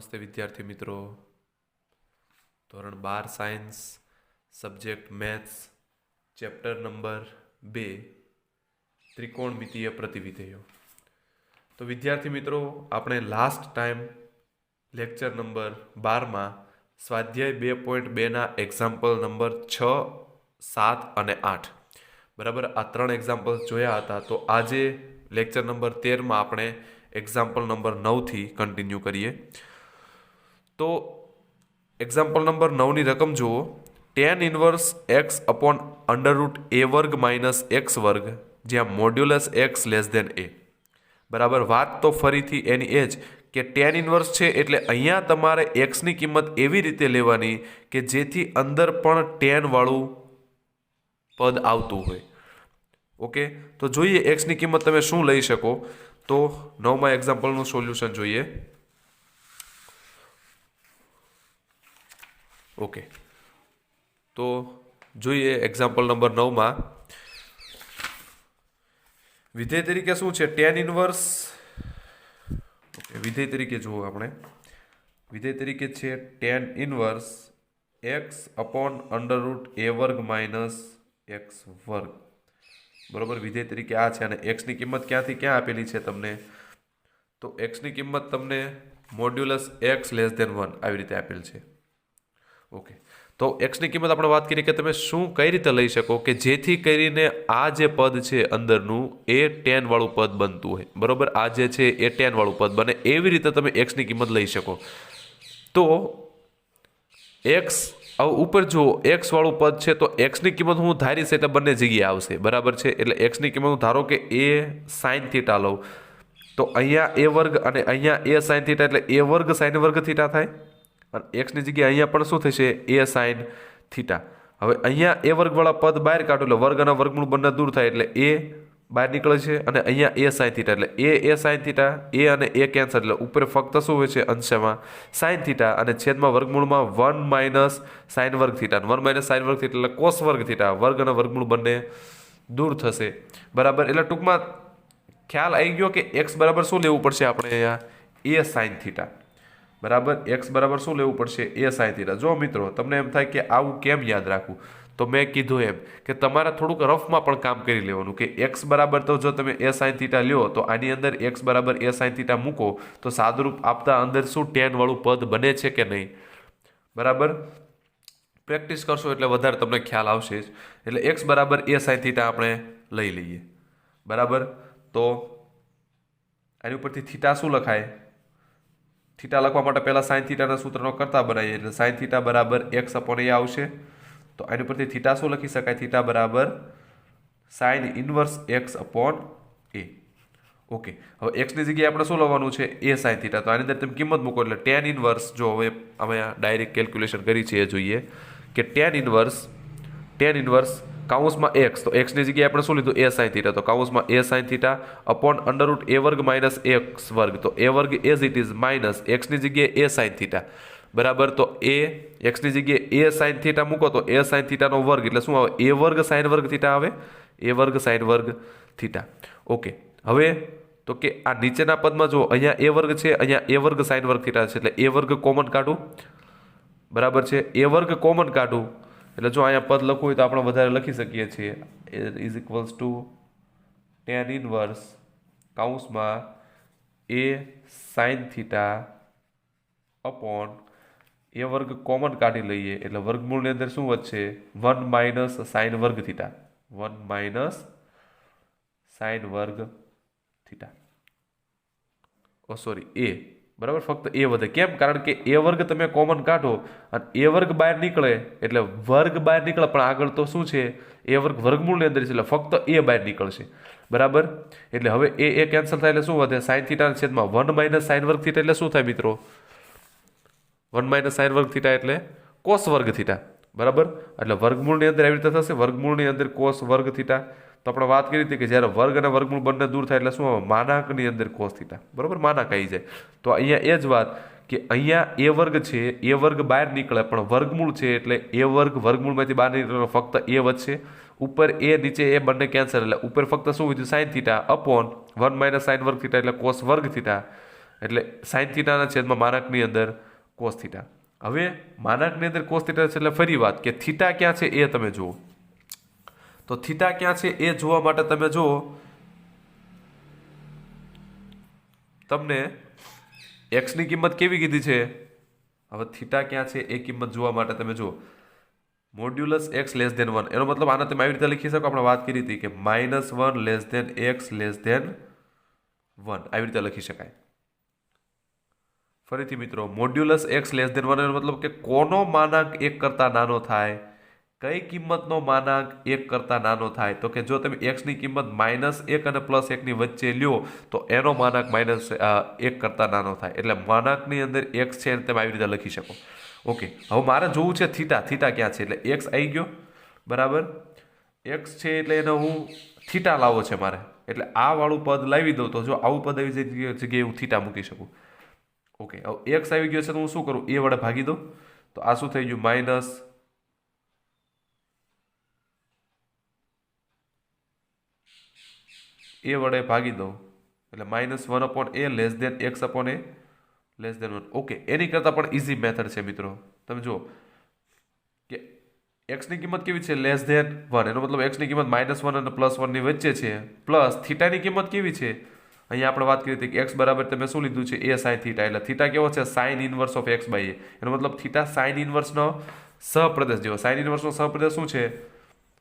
નમસ્તે વિદ્યાર્થી મિત્રો. ધોરણ 12 science subject maths chapter number 2 ત્રિકોણમિતીય પ્રતિવિધેયો. તો વિદ્યાર્થી મિત્રો, આપણે લાસ્ટ ટાઈમ લેક્ચર નંબર 12માં સ્વાધ્યાય 2.2ના એક્ઝામ્પલ નંબર 6, 7 અને 8 બરાબર આ 3 એક્ઝામ્પલ જોયા હતા. તો આજે લેક્ચર નંબર 13માં આપણે એક્ઝામ્પલ નંબર 9થી કન્ટિન્યુ કરીએ. તો એક્ઝામ્પલ નંબર 9ની રકમ જુઓ. tan inverse x upon √a² minus x², જ્યાં modulus x less than a. બરાબર, વાત તો ફરીથી એની એ જ કે tan ઇન્વર્સ છે એટલે અહીંયા તમારે એક્સની કિંમત એવી રીતે લેવાની કે જેથી અંદર પણ tan વાળું પદ આવતું હોય. ઓકે, તો જોઈએ એક્સની કિંમત તમે શું લઈ શકો. તો 9મા એક્ઝામ્પલનું સોલ્યુશન જોઈએ. ઓકે, તો જોઈએ એક્ઝામ્પલ નંબર 9માં વિધેય તરીકે શું છે? tan inverse. ઓકે, વિધેય તરીકે જુઓ આપણે. વિધેય તરીકે છે tan inverse x upon √a² minus x². બરોબર, વિધેય તરીકે આ છે અને એક્સની કિંમત ક્યાંથી ક્યાં આપેલી છે તમને? તો એક્સની કિંમત તમને મોડ્યુલસ x લેસ દેન 1 આવી રીતે આપેલ છે. ઓકે, તો એક્સની કિંમત આપણે વાત કરીએ કે તમે શું કઈ રીતે લઈ શકો કે જેથી કરીને આ જે પદ છે અંદરનું એ tan વાળું પદ બનતું હોય. બરોબર, આ જે છે એ tan વાળું પદ બને એવી રીતે તમે એક્સની કિંમત લઈ શકો. તો એક્સ ઉપર જો એક્સ વાળું પદ છે તો એક્સની કિંમત હું ધારીશ એટલે બંને જગ્યાએ આવશે. બરાબર છે, એટલે એક્સની કિંમત હું ધારો કે a sin θ લઉં તો અહીંયા a² અને અહીંયા a sin θ એટલે a² sin² θ થાય અને એક્સની જગ્યાએ અહીંયા પણ શું થશે? a sin θ. હવે અહીંયા a² વાળા પદ બહાર કાઢો એટલે વર્ગ અને વર્ગમૂળ બંને દૂર થાય એટલે a બહાર નીકળે છે અને અહીંયા a sin θ એટલે a sin θ, a અને a કેન્સલ એટલે ઉપર ફક્ત શું હોય છે? અંશમાં sin θ અને છેદમાં વર્ગમૂળમાં 1 માઇનસ sin વર્ગ θ. 1 માઇનસ sin વર્ગ θ એટલે cos વર્ગ θ. વર્ગ અને વર્ગમૂળ બંને દૂર થશે. બરાબર, એટલે ટૂંકમાં ખ્યાલ આવી ગયો કે x બરાબર શું લેવું પડશે આપણે અહીંયા? a sin θ. બરાબર, x બરાબર શું લેવું પડશે? a sin θ. જો મિત્રો તમને એમ થાય કે આવું કેમ યાદ રાખવું, તો મેં કીધું એમ કે તમારે થોડુંક રફમાં પણ કામ કરી લેવાનું કે x બરાબર તો જો તમે a sin θ લ્યો તો આની અંદર x બરાબર a sin θ મૂકો તો સાદુરૂપ આપતા અંદર શું tan વાળું પદ બને છે કે નહીં? બરાબર, પ્રેક્ટિસ કરશો એટલે વધારે તમને ખ્યાલ આવશે જ. એટલે x બરાબર a sin θ આપણે લઈ લઈએ. બરાબર, તો આની ઉપરથી θ શું લખાય? θ લખવા માટે પહેલા sin θના સૂત્રનો કરતા બનાવીએ એટલે sin θ બરાબર x અપોન a આવશે. તો આની પરથી θ શું લખી શકાય? θ બરાબર sin inverse x upon a. Okay, હવે એક્સની જગ્યાએ આપણે શું લેવાનું છે? a sin θ. તો આની અંદર તમે કિંમત મૂકો એટલે tan ઇન્વર્સ. જો હવે અમે ડાયરેક્ટ કેલ્ક્યુલેશન કરી છે એ જોઈએ કે tan ઇન્વર્સ કાઉન્સમાં x. તો એક્સની જગ્યાએ આપણે શું લીધું? a sin θ. તો કાઉન્સમાં a sin θ upon √a² minus x². તો a² as it is minus એક્સની જગ્યાએ a sin θ. બરાબર, તો a એક્સની જગ્યાએ a sin θ મૂકો તો a sin θ નો વર્ગ એટલે શું આવે? a² sin વર્ગ θ આવે. a² sin વર્ગ θ. ઓકે, હવે તો કે આ નીચેના પદમાં જો અહીંયા a² છે, અહીંયા a² sin વર્ગ θ છે એટલે a² કોમન કાઢું. બરાબર છે, a² કોમન કાઢું એટલે જો અહીંયા પદ લખવું હોય તો આપણે વધારે લખી શકીએ છીએ is equals to tan inverse કાઉન્સમાં a sin θ upon a² common કાઢી લઈએ એટલે વર્ગમૂળની અંદર શું વધશે? 1 માઇનસ sin વર્ગ θ. 1 માઇનસ sin વર્ગ θ. ઓ સોરી, a. બરાબર, ફક્ત a વધે. કેમ? કારણ કે a² તમે કોમન કાઢો અને a² બહાર નીકળે એટલે વર્ગ બહાર નીકળે પણ આગળ તો શું છે? a² વર્ગમૂળની અંદર છે એટલે ફક્ત a બહાર નીકળશે. બરાબર, એટલે હવે a કેન્સલ થાય એટલે શું વધે? sin θ ના છેદમાં 1 માઇનસ sin વર્ગ θ એટલે શું થાય મિત્રો? 1 માઇનસ sin વર્ગ θ એટલે cos વર્ગ θ. બરાબર, એટલે વર્ગમૂળની અંદર આવી રીતે થશે. વર્ગમૂળની અંદર cos વર્ગ θ. તો આપણે વાત કરી હતી કે જ્યારે વર્ગ અને વર્ગમૂળ બંને દૂર થાય એટલે શું આવે? માનાંકની અંદર cos θ. બરાબર, માનાંક આવી જાય. તો અહીંયા એ જ વાત કે અહીંયા a² છે, a² બહાર નીકળે પણ વર્ગમૂળ છે એટલે a² વર્ગમૂળમાંથી બહાર નીકળે ફક્ત a વધશે. ઉપર a નીચે a બંને કેન્સલ એટલે ઉપર ફક્ત શું વધ્યું? sin θ અપોન 1 માઇનસ sin વર્ગ θ એટલે cos વર્ગ θ એટલે સાઇન થીટાના છેદમાં માનાંકની અંદર કોસ થીટા. હવે માનાંકની અંદર કોસ થીટા છે એટલે ફરી વાત કે થીટા ક્યાં છે એ તમે જુઓ. તો થીટા ક્યાં છે એ જોવા માટે તમે જુઓ, તમને એક્સની કિંમત કેવી કીધી છે. હવે થીટા ક્યાં છે એ કિંમત જોવા માટે તમે જુઓ મોડ્યુલસ એક્સ લેસ દેન 1. એનો મતલબ આને તમે આવી રીતે લખી શકો. આપણે વાત કરી હતી કે -1 less than x less than 1 આવી રીતે લખી શકાય. ફરીથી મિત્રો, મોડ્યુલસ એક્સ લેસ દેન 1 એનો મતલબ કે કોનો માનાંક 1 કરતાં નાનો થાય, કઈ કિંમતનો માનાંક 1 કરતાં નાનો થાય. તો કે જો તમે એક્સની કિંમત -1 અને +1 ની વચ્ચે લ્યો તો એનો માનાંક -1 કરતાં નાનો થાય. એટલે માનાંકની અંદર એક્સ છે તમે આવી રીતે લખી શકો. ઓકે, હવે મારે જોવું છે થીટા. થીટા ક્યાં છે એટલે એક્સ આવી ગયો, બરાબર. એક્સ છે એટલે એને હું થીટા લાવો છે મારે, એટલે આ વાળું પદ લાવી દઉં. તો જો આવું પદ આવી જગ્યાએ હું થીટા મૂકી શકું. ઓકે, હવે એક્સ આવી ગયો છે તો હું શું કરું, એ વડે ભાગી દઉં. તો આ શું થઈ ગયું, માઇનસ એ વડે ભાગી દઉં એટલે -1/a less than x/a less than 1. Okay, એની કરતાં પણ ઇઝી મેથડ છે મિત્રો. તમે જુઓ કે એક્સની કિંમત કેવી છે, લેસ દેન 1. એનો મતલબ એક્સની કિંમત -1 અને +1 ની વચ્ચે છે. પ્લસ થીટાની કિંમત કેવી છે, અહીંયા આપણે વાત કરી હતી કે એક્સ બરાબર તમે શું લીધું છે, a sin થીટા. એટલે થીટા કેવો છે, સાઇન ઇનવર્સ ઓફ x/a. એનો મતલબ થીટા સાઇન ઇનવર્સનો સહપ્રદેશ જેવો. સાઇન ઇનવર્સનો સહપ્રદેશ શું છે,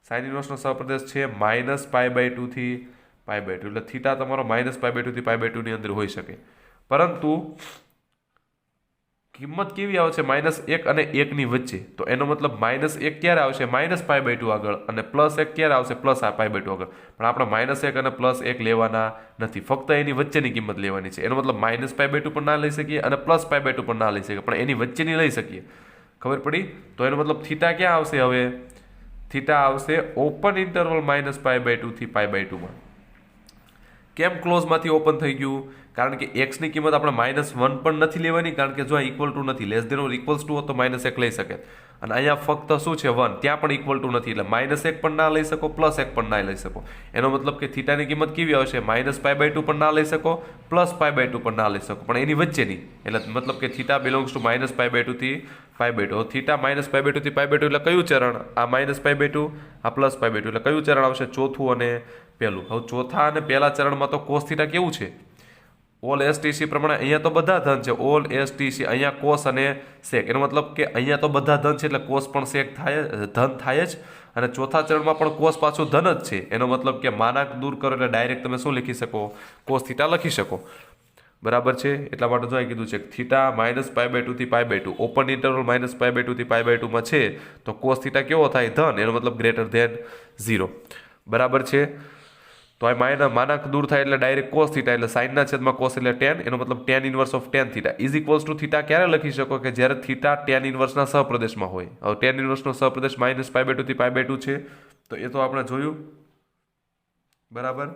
સાઇન ઇનવર્સનો સહપ્રદેશ છે -π/2 થી π/2. એટલે થીટા તમારો -π/2 થી π/2 ની અંદર હોઈ શકે. પરંતુ કિંમત કેવી આવે છે, -1 અને 1 ની વચ્ચે. તો એનો મતલબ -1 ક્યારે આવશે, -π/2 આગળ, અને +1 ક્યારે આવશે, +π/2 આગળ. પણ આપણે -1 અને +1 લેવાના નથી, ફક્ત એની વચ્ચેની કિંમત લેવાની છે. એનો મતલબ -π/2 પણ ના લઈ શકીએ અને +π/2 પણ ના લઈ શકીએ, પણ એની વચ્ચેની લઈ શકીએ. ખબર પડી? તો એનો મતલબ થીટા ક્યાં આવશે, હવે થીટા આવશે ઓપન ઇન્ટરવલ -π/2 થી π/2 માં. કેમ ક્લોઝમાંથી ઓપન થઈ ગયું, કારણ કે એક્સની કિંમત આપણે -1 પણ નથી લેવાની, કારણ કે જો આ ઇક્વલ ટુ નથી, less than or equals to હોત તો -1 લઈ શકે. અને અહીંયા ફક્ત શું છે, 1, ત્યાં પણ ઇક્વલ ટુ નથી, એટલે -1 પણ ના લઈ શકો, +1 પણ ના લઈ શકો. એનો મતલબ કે થીટાની કિંમત કેવી આવશે, -π/2 પણ ના લઈ શકો, +π/2 પણ ના લઈ શકો, પણ એની વચ્ચેની. એટલે મતલબ કે થીટા બિલોંગ્સ ટુ -π/2 થી π/2. થીટા -π/2 થી π/2 એટલે કયું ચરણ, આ -π/2, આ +π/2, એટલે કયું ચરણ આવશે, ચોથું અને પહેલું. હવે ચોથા અને પહેલા ચરણમાં તો કોસ થીટા કેવું છે, ઓલ STC પ્રમાણે અહીંયા તો બધા ધન છે, ઓલ STC, અહીંયા કોસ અને સેક. એનો મતલબ કે અહીંયા તો બધા ધન છે એટલે કોસ પણ સેક થાય, ધન થાય જ. અને ચોથા ચરણમાં પણ કોસ પાછું ધન જ છે. એનો મતલબ કે માનાંક દૂર કરો એટલે ડાયરેક્ટ તમે શું લખી શકો, કોસ થીટા લખી શકો. બરાબર છે? એટલા માટે જો કીધું છે થીટા -π/2 થી π/2, ઓપન ઇન્ટરવલ -π/2 થી π/2 માં છે, તો કોસ થીટા કેવો થાય, ધન. એનો મતલબ ગ્રેટર ધેન 0. બરાબર છે? તો આ માનાંક દૂર થાય એટલે ડાયરેક્ટ કોસ થીટા, એટલે સાઇનના છેદમાં કોસ એટલે tan. એનો મતલબ tan inverse of tan theta is equals two theta ક્યારે લખી શકો, કે જ્યારે થીટા tan ઇનવર્સના સહપ્રદેશમાં હોય. હવે tan ઇનવર્સનો સહપ્રદેશ -π/2 થી π/2 છે, તો એ તો આપણે જોયું. બરાબર.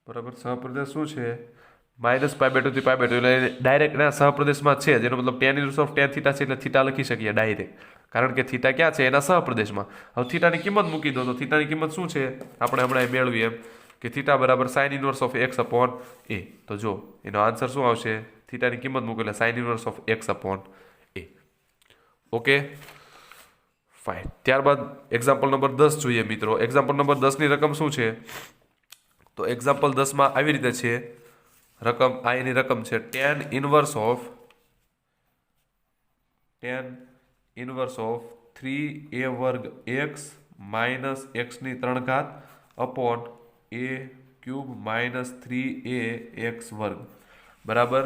બરાબર, સહપ્રદેશ શું છે, -π/2 થી π/2, એટલે ડાયરેક્ટ ના સહપ્રદેશમાં છે, જેનો મતલબ tan inverse of tan theta છે, એટલે થીટા લખી શકીએ ડાયરેક્ટ, કારણ કે થીટા ક્યાં છે, એના સહપ્રદેશમાં. હવે થીટાની કિંમત મૂકી દો, તો થીટાની કિંમત શું છે, આપણે હમણાં મેળવીએ એમ કે થીટા બરાબર સાઇન ઇનવર્સ ઓફ x/a. તો જો એનો આન્સર શું આવશે, થીટાની કિંમત મૂકો એટલે sign inverse of x/a. Okay, fine. ત્યારબાદ એક્ઝામ્પલ નંબર 10 જોઈએ મિત્રો. એક્ઝામ્પલ નંબર 10 ની રકમ શું છે, તો એક્ઝામ્પલ 10 આવી રીતે છે રકમ. આ એની રકમ છે tan ઇનવર્સ ઓફ 3a વર્ગ x માઇનસ x ની 3 ઘાત અપોન a³ -3ax વર્ગ. બરાબર.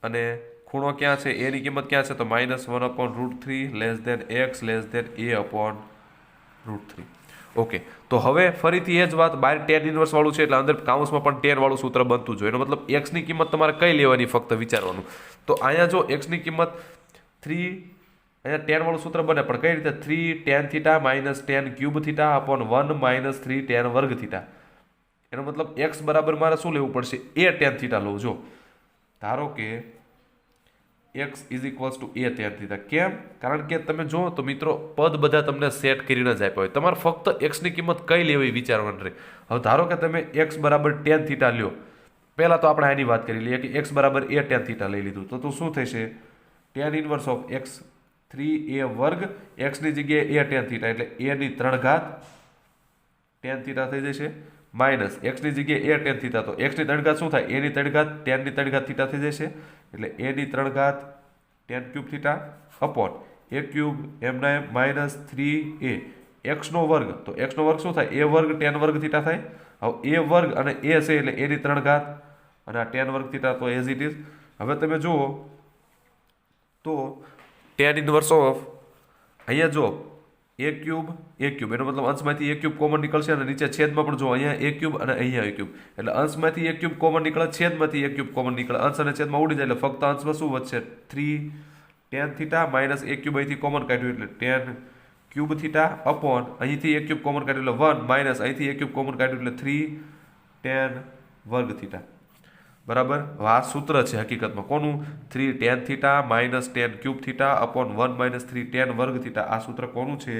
અને ખૂણો ક્યાં છે, એની કિંમત ક્યાં છે, તો -1/√3 less than x less than a/√3. Okay, તો હવે ફરીથી એ જ વાત, બહાર tan ઇનવર્સ વાળું છે એટલે અંદર કાઉન્સમાં પણ tan વાળું સૂત્ર બનતું જોઈએ. એનો મતલબ x ની કિંમત તમારે કઈ લેવાની, ફક્ત વિચારવાનું. તો અહીંયા જો x ની કિંમત 3, અહીંયા tan વાળું સૂત્ર બને, પણ કઈ રીતે, 3 tan theta minus tan³ theta upon 1 - 3 tan વર્ગ થીટા. એનો મતલબ x બરાબર મારે શું લેવું પડશે, a tan થીટા લઉં. જો ધારો કે x is equals two A tan theta. કેમ? કારણ કે તમે જુઓ તો મિત્રો પદ બધા તમને સેટ કરીને જ આપ્યા હોય, તમારે ફક્ત એક્સની કિંમત કઈ લેવી વિચારવાની રહે. હવે ધારો કે તમે એક્સ બરાબર tan થીટા લ્યો, પહેલાં તો આપણે આની વાત કરી લઈએ કે એક્સ બરાબર એ tan થીટા લઈ લીધું તો શું થશે? tan inverse of x 3a વર્ગ એક્સની જગ્યાએ એ tan થીટા એટલે એની 3 ઘાત tan થીટા થઈ જશે, માઇનસ એક્સની જગ્યાએ એ tan થીટા તો એક્સની 3 ઘાત શું થાય? એની 3 ઘાત tanની 3 ઘાત થીટા થઈ જશે એટલે એની 3 ઘાત tan ક્યુબ થીટા અપોન એ ક્યુબ એમના એમ માઇનસ 3a એક્સનો વર્ગ તો એક્સનો વર્ગ શું થાય? એ વર્ગ tan વર્ગ થીટા થાય. હવે એ વર્ગ અને એ છે એટલે એની 3 ઘાત અને આ tan વર્ગ થીટા તો એઝ ઇટ ઇઝ. હવે તમે જુઓ તો tan ઇનવર્સ ઓફ અહીંયા જો એ ક્યુબ એનો મતલબ અંશમાંથી એ ક્યુબ કોમન નીકળશે અને નીચે છેદમાં પણ જો અહીંયા એ ક્યુબ અને અહીંયા એ ક્યુબ એટલે અંશમાંથી એ ક્યુબ કોમન નીકળે, છેદમાંથી એ ક્યુબ કોમન નીકળે, અંશ અને છેદમાં ઉડી જાય એટલે ફક્ત અંશમાં શું વધશે? 3 tan થીટા માઇનસ એ ક્યુબ અહીંથી કોમન કાઢ્યું એટલે tan ક્યુબ થીટા અપોન અહીંથી એ ક્યુબ કોમન કાઢ્યું એટલે 1 માઇનસ અહીંથી એ ક્યુબ કોમન કાઢ્યું એટલે 3 tan વર્ગ થીટા. બરાબર. આ સૂત્ર છે હકીકતમાં કોનું? 3 tan theta minus tan cube theta upon 1 minus 3 tan વર્ગ થીટા. આ સૂત્ર કોનું છે?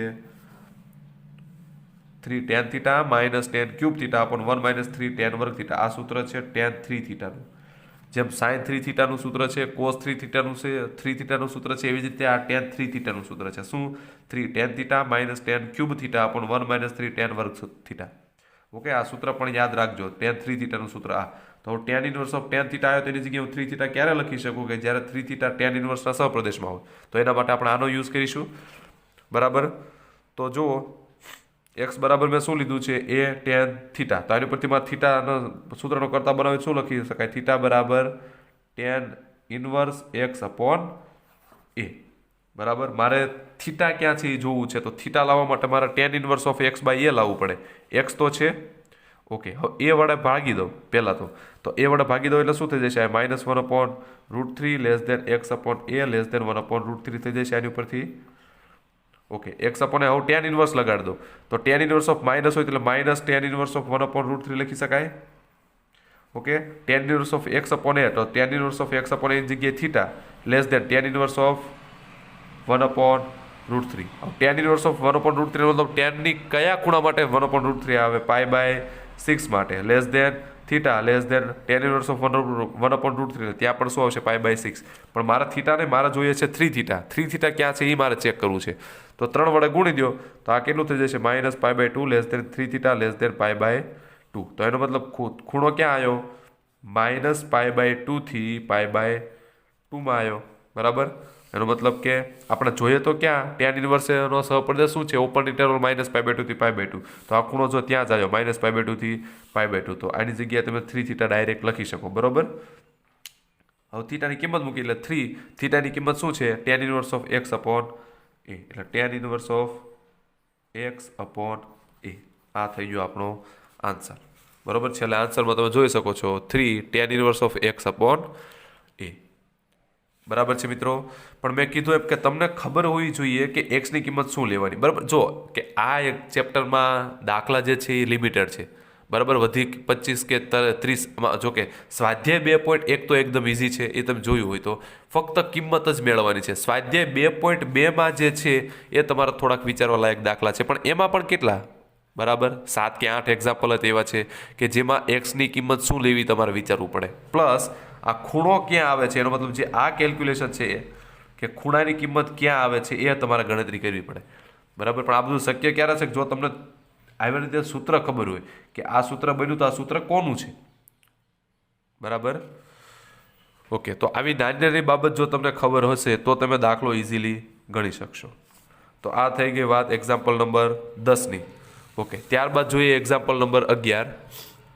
3 tan theta minus tan cube theta upon 1 minus 3 tan વર્ગ થીટા. આ સૂત્ર છે tan 3 થીટાનું. જેમ sin 3 થીટાનું સૂત્ર છે, cos 3 થીટાનું છે, 3 થીટાનું સૂત્ર છે, એવી જ રીતે આ tan 3 થીટાનું સૂત્ર છે. શું? 3 tan theta minus tan cube theta upon 1 minus 3 tan વર્ગ થીટા. ઓકે, આ સૂત્ર પણ યાદ રાખજો. tan 3 થીટાનું સૂત્ર આ. તો tan inverse of tan theta આવ્યો તેની જગ્યાએ હું 3 થીટા ક્યારે લખી શકું? કે જ્યારે 3 થીટા tan ઇનવર્સના સહપ્રદેશમાં હોય. તો એના માટે આપણે આનો યુઝ કરીશું. બરાબર. તો જુઓ એક્સ બરાબર મેં શું લીધું છે? એ tan થીટા. તો આની પરથી માં થીટાનો સૂત્રનો કરતા બનાવી શું લખી શકાય? થીટા બરાબર tan inverse x upon a. બરાબર. મારે થીટા ક્યાં છે એ જોવું છે તો થીટા લાવવા માટે મારે tan inverse of x by a લાવવું પડે. એક્સ તો છે. ઓકે, હવે એ વડે ભાગી દો પહેલાં તો એ વડે ભાગી દો એટલે શું થઈ જશે? -1 upon √3 less than x upon a less than 1 upon √3 થઈ જશે આની ઉપરથી. ઓકે, એક્સ અપોન હવે tan ઇનવર્સ લગાડી દો તો tan ઇનવર્સ ઓફ માઇનસ હોય એટલે minus tan inverse of 1 upon √3 લખી શકાય. Okay, tan inverse of x upon a તો tan inverse of x upon એની જગ્યાએ theta less than tan inverse of 1 upon √3. tan inverse of 1 upon √3 મતલબ tanની કયા ખૂણા માટે 1 અપોન √3 આવે? π/6 માટે less than theta less than tan inverse of 1 upon √3 ત્યાં પણ શું આવશે? π/6. પણ મારા થીટાને મારે જોઈએ છે 3 થીટા. 3 થીટા ક્યાં છે એ મારે ચેક કરવું છે. તો 3 વડે ગુણી દો તો આ કેટલું થઈ જશે? -π/2 less than 3 theta less than π/2. તો એનો મતલબ ખૂણો ક્યાં આવ્યો? -π/2 થી π/2 માં આવ્યો. બરાબર. એનો મતલબ કે આપણે જોઈએ તો ક્યાં tan ઇનવર્સનો સહપ્રદેશ શું છે? ઓપન ઇન્ટરવલ -π/2 થી π/2. તો આ ખૂણો જો ત્યાં જ આવ્યો -π/2 થી π/2 તો આની જગ્યાએ તમે 3 થીટા ડાયરેક્ટ લખી શકો. બરોબર. હવે થીટાની કિંમત મૂકી એટલે 3 થીટાની કિંમત શું છે? tan inverse of x upon a એટલે tan inverse of x upon a. આ થઈ ગયો આપણો આન્સર. બરોબર છે. એટલે આન્સરમાં તમે જોઈ શકો છો 3 tan inverse of x upon a. બરાબર છે મિત્રો. પણ મેં કીધું એમ કે તમને ખબર હોવી જોઈએ કે એક્સની કિંમત શું લેવાની. બરાબર. જો કે આ એક ચેપ્ટરમાં દાખલા જે છે એ લિમિટેડ છે. બરાબર. વધી 25 કે 30 જો કે સ્વાધ્યાય 2.1 તો એકદમ ઇઝી છે, એ તમે જોયું હોય તો ફક્ત કિંમત જ મેળવવાની છે. સ્વાધ્યાય 2.2માં જે છે એ તમારા થોડાક વિચારવા લાયક દાખલા છે, પણ એમાં પણ કેટલા? બરાબર 7 કે 8 એક્ઝામ્પલ જ એવા છે કે જેમાં એક્સની કિંમત શું લેવી તમારે વિચારવું પડે. પ્લસ આ ખૂણો ક્યાં આવે છે એનો મતલબ જે આ કેલ્ક્યુલેશન છે કે ખૂણાની કિંમત ક્યાં આવે છે એ તમારે ગણતરી કરવી પડે. બરાબર. પણ આ બધું શક્ય ક્યારે છે? જો તમને આવી રીતે સૂત્ર ખબર હોય કે આ સૂત્ર બન્યું તો આ સૂત્ર કોનું છે. બરાબર. ઓકે, તો આવી નાની નાની બાબત જો તમને ખબર હશે તો તમે દાખલો ઇઝીલી ગણી શકશો. તો આ થઈ ગઈ વાત એક્ઝામ્પલ નંબર 10ની. ઓકે, ત્યારબાદ જોઈએ એક્ઝામ્પલ નંબર 11.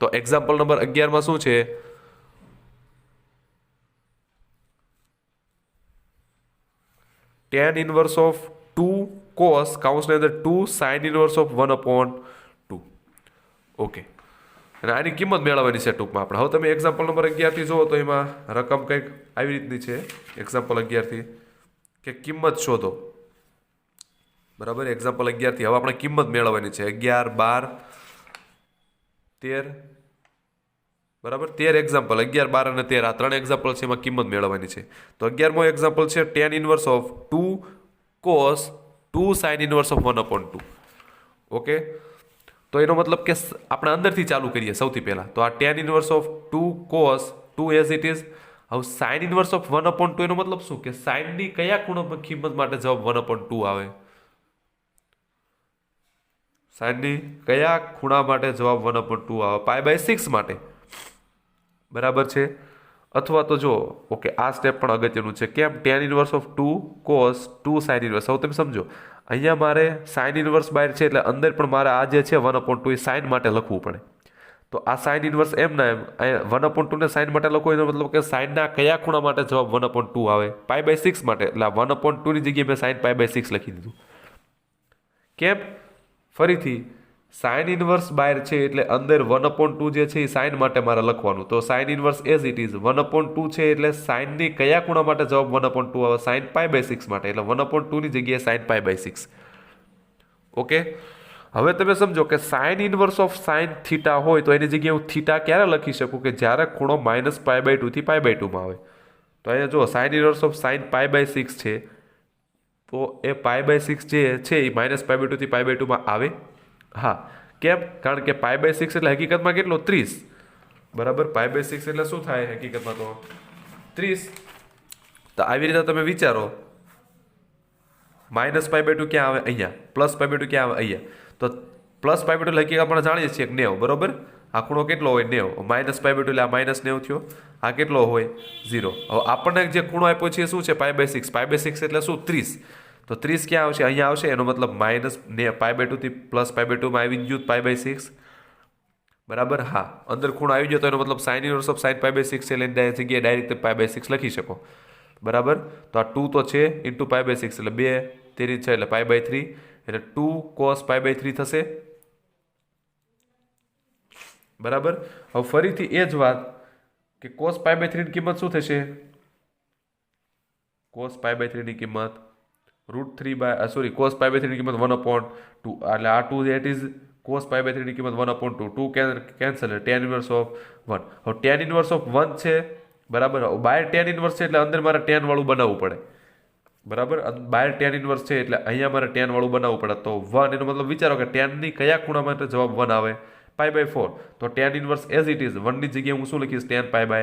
તો એક્ઝામ્પલ નંબર 11માં શું છે? tan ઇનવર્સ ઓફ 2 cos કાઉન્સની અંદર 2 sin inverse of 1 upon 2. Okay, અને આની કિંમત મેળવવાની છે ટૂંકમાં આપણે. હવે તમે એક્ઝામ્પલ નંબર 11 થી જુઓ તો એમાં રકમ કંઈક આવી રીતની છે. એક્ઝામ્પલ 11 થી કે કિંમત શોધો. બરાબર. એક્ઝામ્પલ 11 થી હવે આપણે કિંમત મેળવવાની છે. 11, 12, 13, બરાબર 13 એક્ઝામ્પલ 11, 12 અને 13 આ 3 એક્ઝામ્પલ છે, એમાં કિંમત મેળવવાની છે. તો 11મો એક્ઝામ્પલ છે tan inverse of 2 cos 2 sin inverse of 1/2. Okay, તો એનો મતલબ કે આપણે અંદરથી ચાલુ કરીએ સૌથી પહેલા. તો આ tan inverse of 2 cos 2 as it is. હવે sin ઇનવર્સ ઓફ 1/2 એનો મતલબ શું, કે sin ની કયા ખૂણા કિંમત માટે જવાબ 1/2 આવે? sin ની કયા ખૂણા માટે જવાબ 1/2 આવે? π/6 માટે, બરાબર છે. અથવા તો જો ઓકે, આ સ્ટેપ પણ અગત્યનું છે. કેમ? tan inverse of 2 cos 2 sin inverse. હવે તમે સમજો, અહીંયા મારે sin ઇનવર્સ બહાર છે એટલે અંદર પણ મારે આ જે છે 1/2 એ sin માટે લખવું પડે. તો આ sin ઇનવર્સ એમ ના એમ અહીંયા 1/2 ને sin માટે લખો, એનો મતલબ કે sin ના કયા ખૂણા માટે જવાબ 1/2 આવે? π/6 માટે. એટલે 1/2 ની જગ્યાએ મેં sin π/6 લખી દીધું. કેમ? ફરીથી સાઇન ઇનવર્સ બહાર છે એટલે અંદર 1/2 જે છે એ સાઇન માટે મારે લખવાનું. તો sine inverse as it is 1/2 છે એટલે સાઇનની કયા ખૂણા માટે જવાબ 1/2 આવે? સાઇન π/6 માટે. એટલે 1/2 ની જગ્યાએ સાઇન π/6. ઓકે, હવે તમે સમજો કે sine inverse of sine theta હોય તો એની જગ્યાએ હું થીટા ક્યારે લખી શકું? કે જ્યારે ખૂણો -π/2 થી π/2 માં આવે. તો અહીંયા જો સાઇન ઇનવર્સ ઓફ સાઇન π/6 છે, તો એ π/6 જે છે એ -π/2 થી π/2 માં આવે. હા, કેમ? કારણ કે π/6 એટલે હકીકતમાં કેટલો? 30. બરાબર, π/6 એટલે શું થાય હકીકતમાં? તો 30. તો આવી રીતે તમે વિચારો, -π/2 ક્યાં આવે? અહીંયા. +π/2 ક્યાં આવે? અહીંયા. તો +π/2 એટલે હકીકત આપણે જાણીએ છીએ કે 90. બરોબર, આ ખૂણો કેટલો હોય? 90. -π/2 એટલે આ -90 થયો. આ કેટલો હોય? 0. હવે આપણને જે ખૂણો આપ્યો છે શું છે? π/6. π/6 એટલે શું? 30. તો 30 ક્યાં આવશે? અહીંયા આવશે. એનો મતલબ -π/2 થી +π/2 માં આવી ગયું π/6. બરાબર, હા, અંદર ખૂણો આવી ગયો તો એનો મતલબ સાઇન ઇનવર્સ ઓફ સાઇન π/6 છે, એટલે જગ્યાએ ડાયરેક્ટ π/6 લખી શકો. બરાબર, તો આ 2 તો છે ઇન્ટુ π/6 એટલે 2 તેરી છે એટલે π/3 એટલે 2 cos π/3 થશે. બરાબર, હવે ફરીથી એ જ વાત કે cos π/3 ની કિંમત શું થશે? cos π/3 ની કિંમત cos π/3 ની કિંમત 1/2. એટલે આ 2 that is cos π/3 ની કિંમત 1/2. 2 કેન્સલ, tan ઇનવર્સ ઓફ 1. હવે tan ઇનવર્સ ઓફ 1 છે, બરાબર. બહાર tan ઇનવર્સ છે એટલે અંદર મારે tan વાળું બનાવવું પડે. બરાબર, બહાર tan ઇનવર્સ છે એટલે અહીંયા મારે tan વાળું બનાવવું પડે. તો 1 એનો મતલબ વિચારો કે tan ની કયા ખૂણા માટે જવાબ 1 આવે? π/4. તો tan inverse as it is 1 ની જગ્યાએ હું શું લખીશ? tan π/4.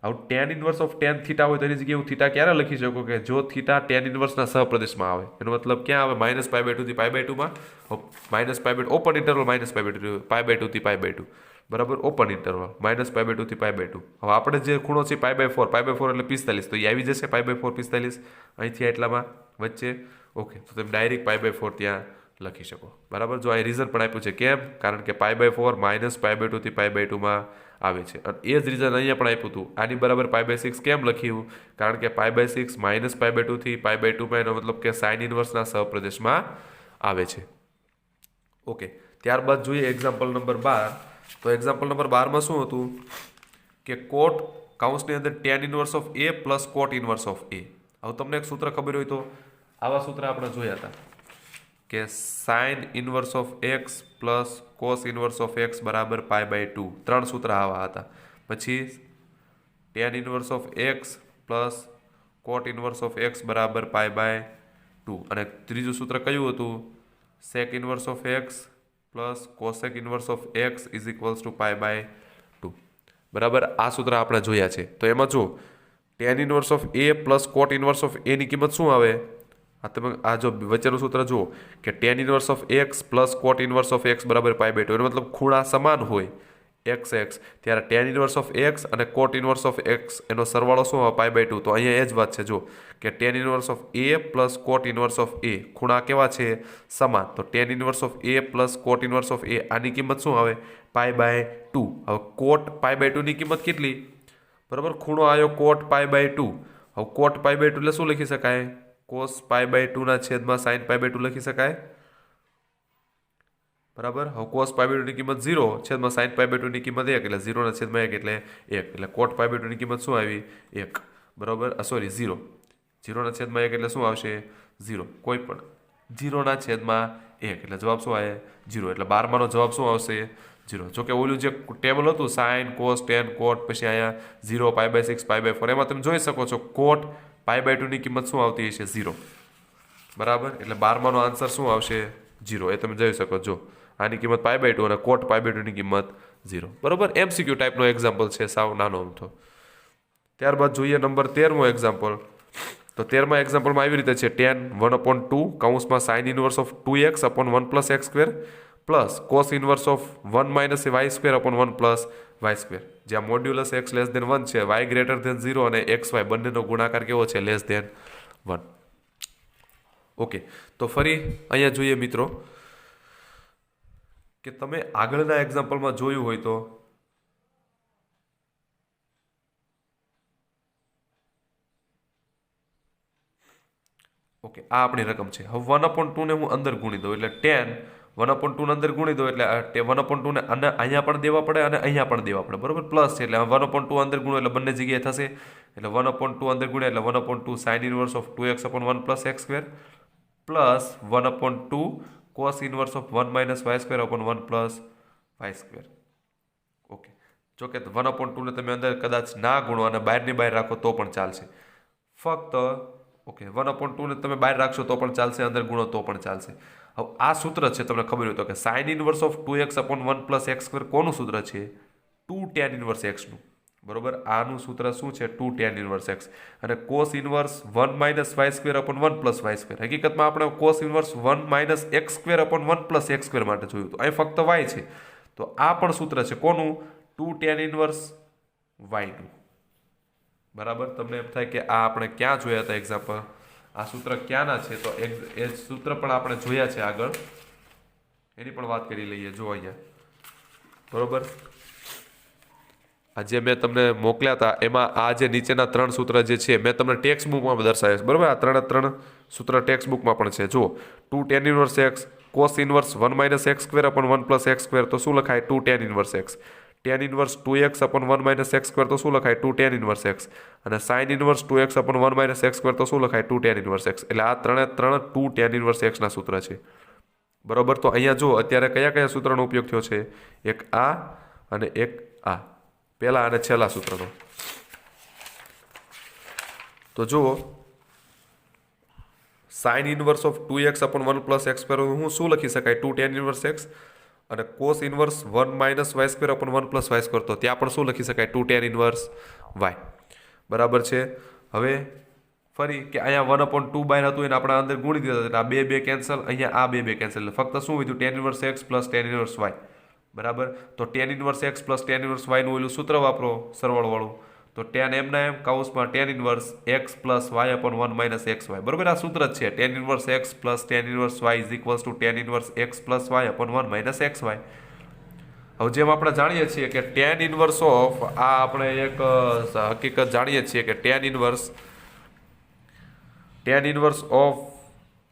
હવે tan inverse of tan theta હોય તો એની જગ્યાએ હું થીટા ક્યારે લખી શકું? કે જો થીટા tan ઇનવર્સના સહપ્રદેશમાં આવે. એનો મતલબ ક્યાં આવે? -π/2 થી π/2 માં. -π/2 ઓપન ઇન્ટરવલ -π/2 થી π/2. બરાબર, ઓપન ઇન્ટરવલ -π/2 થી π/2. હવે આપણે જે ખૂણો છે π/4 એટલે 45, તો એ આવી જશે π/4 45 અહીંથી એટલામાં વચ્ચે. ઓકે, તો તમે ડાયરેક્ટ π/4 ત્યાં લખી શકો. બરાબર, જો અહીં રીઝન પણ આપ્યું છે. કેમ? કારણ કે π/4 -π/2 થી π/2 માં આવે છે. અને એ જ રીઝન અહીંયા પણ આપ્યું હતું. આની બરાબર π/6 કેમ લખ્યું? કારણ કે π/6 -π/2 થી π/2 માં, એનો મતલબ કે સાઇન ઇનવર્સના સહપ્રદેશમાં આવે છે. ઓકે, ત્યારબાદ જોઈએ એક્ઝામ્પલ નંબર 12. તો એક્ઝામ્પલ નંબર 12 માં શું હતું? કે કોટ કૌંસની અંદર tan inverse of a plus cot inverse of a. હવે તમને એક સૂત્ર ખબર હોય તો આવા સૂત્ર આપણે જોયા હતા કે sine inverse of x plus cos inverse of x બરાબર π/2. 3 સૂત્ર આવા હતા. પછી tan inverse of x plus cot inverse of x બરાબર π/2. અને ત્રીજું સૂત્ર કયું હતું? Sec inverse of x plus cosec inverse of x is equals to π/2. બરાબર, આ સૂત્ર આપણે જોયા છે. તો એમાં જો tan inverse of a plus cot inverse of a ની કિંમત શું આવે? આ જો વચ્ચેનું સૂત્ર જુઓ કે tan inverse of x plus cot inverse of x બરાબર π/2. એનો મતલબ ખૂણા સમાન હોય x, ત્યારે tan ઇનવર્સ ઓફ x અને કોટ ઇનવર્સ ઓફ x એનો સરવાળો શું આવે? π/2. તો અહીંયા એ જ વાત છે જો કે tan inverse of a plus cot inverse of a ખૂણા કેવા છે? સમાન. તો tan inverse of a plus cot inverse of a આની કિંમત શું આવે? π/2. હવે કોટ π/2 ની કિંમત કેટલી? બરાબર, ખૂણો આવ્યો કોટ π/2. હવે કોટ π/2 એટલે શું લખી શકાય? cos π/2 ના છેદમાં sin π/2 લખી શકાય. બરાબર, હવે cos π/2 ની કિંમત 0 છેદમાં sin π/2 ની કિંમત 1 એટલે 0 ના છેદમાં 1 એટલે 1. એટલે cot π/2 ની કિંમત શું આવી? 1. બરાબર, સોરી 0. 0 ના છેદમાં 1 એટલે શું આવશે? 0. કોઈ પણ 0 ના છેદમાં 1 એટલે જવાબ શું આવે? 0. એટલે 12 નો જવાબ શું આવશે? 0. જો કે ઓલું જે ટેબલ હતું સાઇન કોસ ટેન કોટ પછી અહીંયા 0 π/6 π/4 એમાં તમે જોઈ શકો છો કોટ π/2 ની કિંમત શું આવતી હશે 0. બરાબર, એટલે 12માનો આન્સર શું આવશે 0. એ તમે જોઈ શકો જો આની કિંમત π/2 અને કોટ π/2 ની કિંમત 0. બરાબર, MCQ ટાઈપનો એક્ઝામ્પલ છે, સાવ નાનો અમથો. ત્યારબાદ જોઈએ નંબર 13મો એક્ઝામ્પલ. તો 13મા એક્ઝામ્પલમાં આવી રીતે છે tan 1/2 કૌંસમાં sin inverse of 2x upon 1 plus x square plus cos inverse of 1 minus y square upon 1 plus y square. જ્યાં મોડ્યુલસ x લેસ ધેન 1 છે, y ગ્રેટર ધેન 0 અને xy બંનેનો ગુણાકાર કેવો છે લેસ ધેન 1. ઓકે, તો ફરી અહીંયા જોઈએ મિત્રો કે તમે આગળના એક્ઝામ્પલમાં જોયું હોય તો ઓકે આ આપણી રકમ છે. હવે 1/2 ને હું અંદર ગુણી દઉં એટલે tan 1/2 ને અંદર ગુણી દો એટલે 1/2 ને અહીંયા પણ દેવા પડે અને અહીંયા પણ દેવા પડે. બરોબર, પ્લસ છે એટલે 1/2 અંદર ગુણો એટલે બંને જગ્યાએ થશે. એટલે 1/2 અંદર ગુણ્યા એટલે 1/2 sin inverse of 2x upon 1 plus x square plus 1/2 cos inverse of 1 minus y square upon 1 plus y square. Okay, જો કે 1/2 ને તમે અંદર કદાચ ના ગુણો અને બહારની બહાર રાખો તો પણ ચાલશે. ફક્ત ઓકે 1/2 ને તમે બહાર રાખશો તો પણ ચાલશે, અંદર ગુણો તો પણ ચાલશે. હવે આ સૂત્ર છે તમને ખબર હોય તો કે sin inverse of 2x upon 1 plus x square કોનું સૂત્ર છે 2 tan ઇનવર્સ x નું. બરોબર, આનું સૂત્ર શું છે 2 tan ઇનવર્સ x અને cos inverse 1 minus y square upon 1 plus y square. હકીકતમાં આપણે cos inverse 1 minus x square upon 1 plus x square માટે જોયું હતું, અહીં ફક્ત y છે તો આ પણ સૂત્ર છે કોનું 2 tan ઇનવર્સ y નું. બરાબર, તમને એમ થાય કે આ આપણે ક્યાં જોયા હતા એક્ઝામ્પલ, આ સૂત્ર ક્યાંના છે તો એ સૂત્ર પણ આપણે જોયા છે આગળ, એની પણ વાત કરી લઈએ. જો અહીંયા બરોબર આ જે મેં તમને મોકલ્યા હતા એમાં આ જે નીચેના 3 સૂત્ર જે છે મેં તમને ટેક્સ્ટ બુકમાં દર્શાવ્યા છે. બરોબર, આ 3 સૂત્ર ટેક્સ્ટ બુકમાં પણ છે. જુઓ 2 tan inverse x cos inverse 1 minus x square upon 1 plus x square તો શું લખાય 2 tan inverse x. tan inverse 2x upon 1 minus x square તો શું લખાય 2 tan ઇનવર્સ x અને sin inverse 2x upon 1 minus x square તો શું લખાય 2 tan ઇનવર્સ x. એટલે આ 2 tan ઇનવર્સ x ના સૂત્ર છે. બરોબર, તો અહીંયા જો અત્યારે કયા કયા સૂત્રનો ઉપયોગ થયો છે, એક આ અને એક આ, પહેલા અને છેલ્લા સૂત્રનો. તો જુઓ sin inverse of 2x upon 1 plus x square હું શું લખી શકાય 2 tan ઇનવર્સ x અને cos inverse 1 minus y square upon 1 plus y square તો ત્યાં પણ શું લખી શકાય 2 tan ઇનવર્સ y. બરાબર છે. હવે ફરી કે અહીંયા 1/2 બહાર હતું એને આપણે અંદર ગુણી દીધા એટલે આ 2 કેન્સલ, અહીંયા આ 2 કેન્સલ એટલે ફક્ત શું વધ્યું tan inverse x plus tan inverse y. બરાબર, તો tan inverse x plus tan inverse y નું ઓલું સૂત્ર વાપરો સરવાળો વાળું તો tan m ના m કૌંસમાં tan inverse x plus y upon 1 minus xy. બરોબર, આ સૂત્ર જ છે tan inverse x plus tan inverse y is equals to tan inverse x plus y upon 1 minus xy. હવે જેમ આપણે જાણીએ છીએ કે tan ઇનવર્સ ઓફ આ આપણે એક હકીકત જાણીએ છીએ કે tan inverse of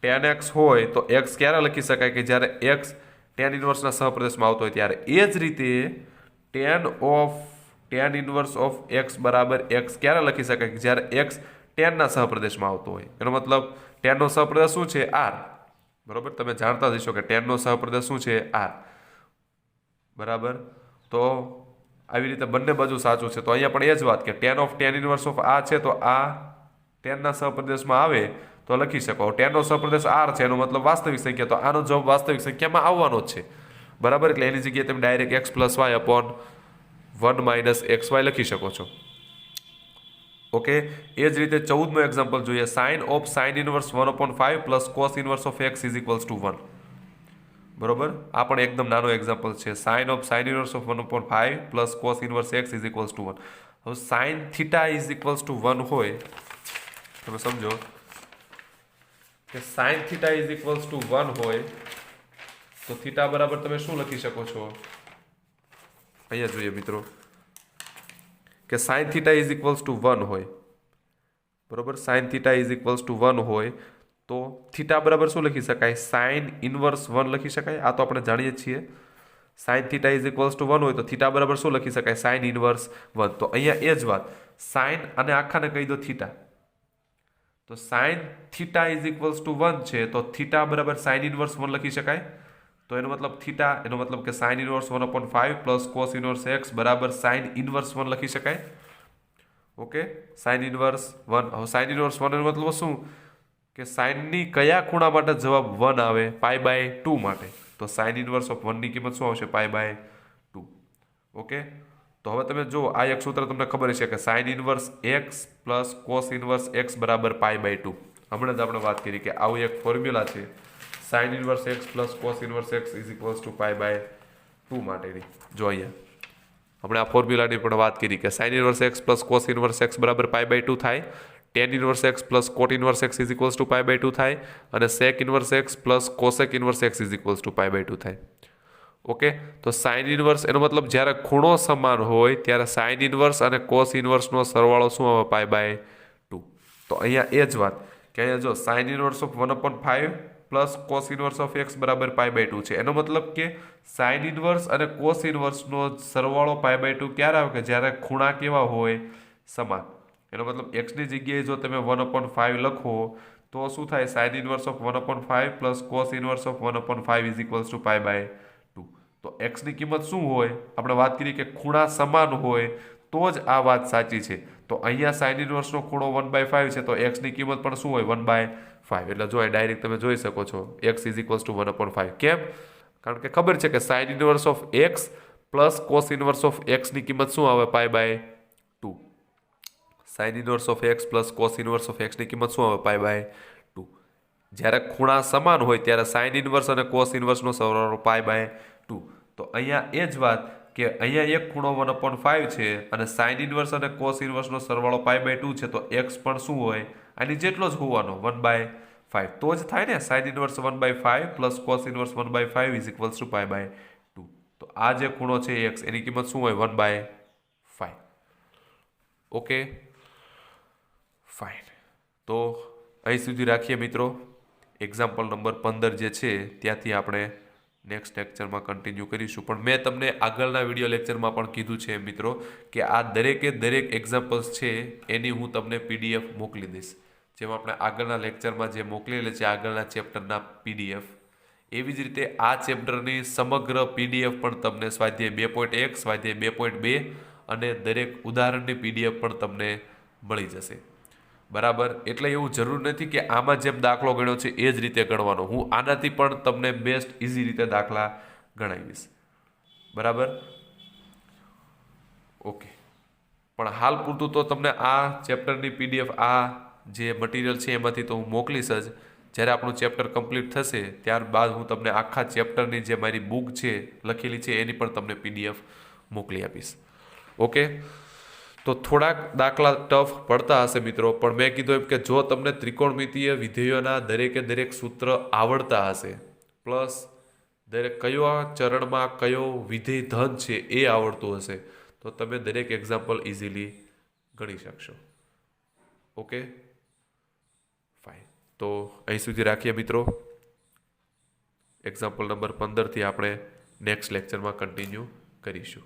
tan x હોય તો x ક્યારે લખી શકાય કે જ્યારે x tan ઇનવર્સના સહપ્રદેશમાં આવતો હોય ત્યારે. એ જ રીતે tan ઇનવર્સ ઓફ x બરાબર x ક્યારે લખી શકાય કે જ્યારે x tan ના સહપ્રદેશમાં આવતો હોય. એનો મતલબ tan નો સહપ્રદેશ શું છે r. બરોબર, તમે જાણતા જ હશો કે tan નો સહપ્રદેશ શું છે r. બરાબર, તો આવી રીતે બંને બાજુ સાચું છે. તો અહીંયા પણ એ જ વાત કે tan ઇનવર્સ ઓફ આ છે તો આ tan ના સહપ્રદેશમાં આવે તો લખી શકો. tan નો સહપ્રદેશ r છે એનો મતલબ વાસ્તવિક સંખ્યા, તો આનો જવાબ વાસ્તવિક સંખ્યામાં આવવાનો જ છે. બરાબર, એટલે એની જગ્યાએ તમે direct x plus y upon 1 minus xy લખી શકો છો. ઓકે, એ જ રીતે 14મો એક્ઝામ્પલ જોઈએ. sin inverse 1/5 plus cos inverse of x is equals two 1. બરોબર, આ પણ એકદમ નાનો એક્ઝામ્પલ છે. sin inverse of 1/5 plus cos inverse x is equals two 1. હવે sin theta is equals two 1 હોય તમે સમજો કે sin theta is equals two 1 હોય તો થીટા બરાબર તમે શું લખી શકો છો, અહીંયા જોઈએ મિત્રો કે sin theta is equals two 1 હોય. બરોબર, sin theta is equals two 1 હોય તો થીટા બરાબર શું લખી શકાય sin ઇનવર્સ 1 લખી શકાય. આ તો આપણે જાણીએ છીએ sin theta is equals two 1 હોય તો થીટા બરાબર શું લખી શકાય sin ઇનવર્સ 1. તો અહીંયા એ જ વાત sin અને આખાને કહી દો થીટા, તો sin theta is equals two 1 છે તો થીટા બરાબર sin ઇનવર્સ 1 લખી શકાય. તો તો એનો મતલબ થીટા, એનો મતલબ કે sine inverse 1/5 plus cos inverse x બરાબર સાઇન ઇનવર્સ 1 લખી શકાય. Okay, sine inverse 1. હવે સાઇન ઇનવર્સ 1 એનો મતલબ શું કે સાઇનની કયા ખૂણા માટે જવાબ 1 આવે? π/2 માટે. તો સાઇન ઇનવર્સ ઓફ 1 ની કિંમત શું આવશે? π/2. ઓકે, તો હવે તમે જો આ એક સૂત્ર તમને ખબર છે કે sine inverse x plus cos inverse x બરાબર π/2. હમણાં જ આપણે વાત કરી કે આવું એક ફોર્મ્યુલા છે sine inverse x plus cos inverse x is equals to π/2 માટેની. જો અહીંયા આપણે આ ફોર્મ્યુલાની પણ વાત કરી કે sine inverse x plus cos inverse x બરાબર π/2 થાય, tan inverse x plus cot inverse x is equals to π/2 થાય, અને sec inverse x plus cosec inverse x is equals to π/2 થાય. ઓકે, તો સાઇન ઇનવર્સ એનો મતલબ જ્યારે ખૂણો સમાન હોય ત્યારે સાઇન ઇનવર્સ અને કોસ ઇનવર્સનો સરવાળો શું આવે? π/2. તો અહીંયા એ જ વાત કે અહીંયા જો sign inverse of 1/5 plus cos inverse of x બરાબર π/2 છે. એનો મતલબ કે સાઇન ઇનવર્સ અને કોસ ઇનવર્સનો સરવાળો π/2 ક્યારે આવે? કે જ્યારે ખૂણા કેવા હોય? સમાન. એનો મતલબ x ની જગ્યાએ જો તમે 1/5 લખો તો શું થાય? Sine inverse of 1/5 plus cos inverse of 1/5 is equals to π/2. તો x ની કિંમત શું હોય? આપણે વાત કરી કે ખૂણા સમાન હોય તો જ આ વાત સાચી છે. તો અહીંયા સાઇન ઇનવર્સનો ખૂણો 1/5 છે તો x ની કિંમત પણ શું હોય? 1/5. એટલે જો ડાયરેક્ટ તમે જોઈ શકો છો x ઇઝ ઇક્વલ્સ ટુ 1/5. કેમ? કારણ કે ખબર છે કે sine inverse of x plus cos inverse of x ની કિંમત શું આવે? π/2. Sine inverse of x plus cos inverse of x ની કિંમત શું આવે? π/2. જ્યારે ખૂણા સમાન હોય ત્યારે સાઇન ઇનવર્સ અને કોસ ઇનવર્સનો સરવાળો π/2. તો અહીંયા એ જ વાત કે અહીંયા એક ખૂણો 1/5 છે અને સાઇન ઇનવર્સ અને કોસ ઇનવર્સનો સરવાળો π/2 છે, તો x પણ શું હોય? આની જેટલો જ હોવાનો, 1/5. તો જ થાય ને sine inverse 1/5 plus cos inverse 1/5 is equals to π/2. તો આ જે ખૂણો છે x એની કિંમત શું હોય? 1/5. Okay, fine. તો અહીં સુધી રાખીએ મિત્રો. એક્ઝામ્પલ નંબર 15 જે છે ત્યાંથી આપણે નેક્સ્ટ લેક્ચરમાં કન્ટિન્યુ કરીશું. પણ મેં તમને આગળના વિડીયો લેક્ચરમાં પણ કીધું છે મિત્રો કે આ દરેકે દરેક એક્ઝામ્પલ્સ છે એની હું તમને PDF મોકલી દઈશ. જેમાં આપણે આગળના લેક્ચરમાં જે મોકલેલી છે આગળના ચેપ્ટરના PDF, એવી જ રીતે આ ચેપ્ટરની સમગ્ર PDF પણ તમને સ્વાધ્યાય 2.1, સ્વાધ્યાય 2.2 અને દરેક ઉદાહરણની PDF પણ તમને મળી જશે. બરાબર, એટલે એવું જરૂર નથી કે આમાં જેમ દાખલો ગણ્યો છે એ જ રીતે ગણવાનો. હું આનાથી પણ તમને બેસ્ટ ઇઝી રીતે દાખલા ગણાવીશ. બરાબર, ઓકે. પણ હાલ પૂરતું તો તમને આ ચેપ્ટરની PDF, આ જે મટીરિયલ છે એમાંથી તો હું મોકલીશ જ. જ્યારે આપણું ચેપ્ટર કમ્પ્લીટ થશે ત્યારબાદ હું તમને આખા ચેપ્ટરની જે મારી બુક છે લખેલી છે એની પણ તમને PDF મોકલી આપીશ. ઓકે, તો થોડાક દાખલા ટફ પડતા હશે મિત્રો, પણ મેં કીધું એમ કે જો તમને ત્રિકોણમિતીય વિધેયોના દરેકે દરેક સૂત્ર આવડતા હશે, પ્લસ દરેક કયો ચરણમાં કયો વિધેય ધન છે એ આવડતું હશે, તો તમે દરેક એક્ઝામ્પલ ઇઝીલી ગણી શકશો. Okay, fine. તો અહીં સુધી રાખીએ મિત્રો. એક્ઝામ્પલ નંબર 15થી આપણે નેક્સ્ટ લેક્ચરમાં કન્ટિન્યુ કરીશું.